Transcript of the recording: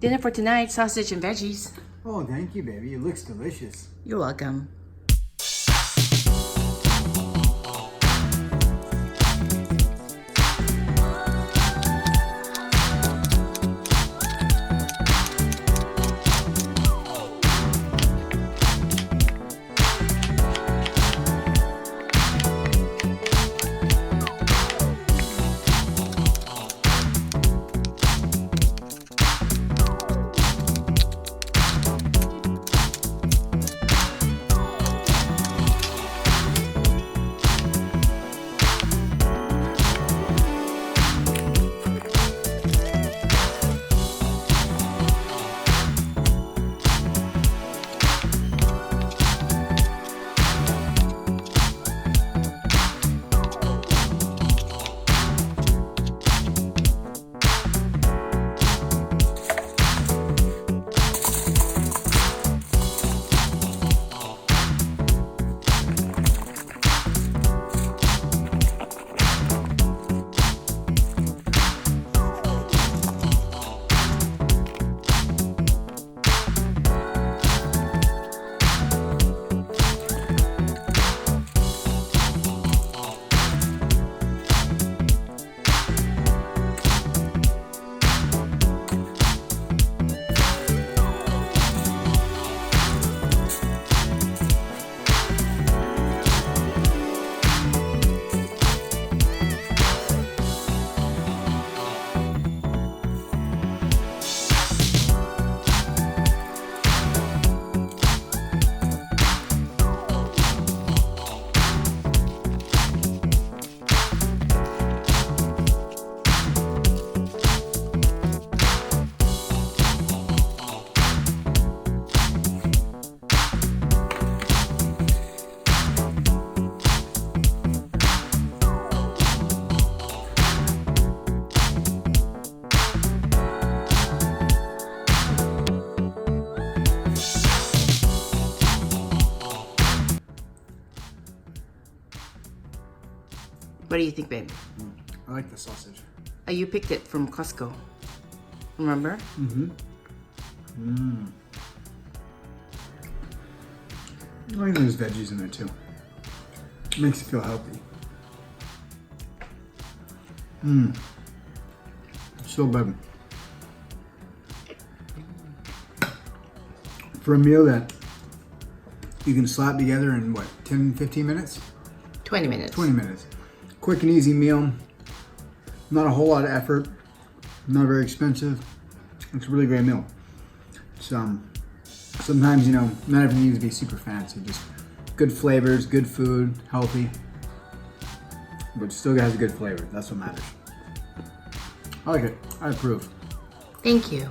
Dinner for tonight, sausage and veggies. Oh, thank you, baby. It looks delicious. You're welcome. What do you think, babe? I like the sausage. Oh, you picked it from Costco. Remember? I like there's veggies in there too. It makes you feel healthy. So good. For a meal that you can slap together in what, 10, 15 minutes? 20 minutes. 20 minutes. Quick and easy meal. Not a whole lot of effort. Not very expensive. It's a really great meal. So sometimes, you know, not everything needs to be super fancy. Just good flavors, good food, healthy. But still has a good flavor. That's what matters. I like it. I approve. Thank you.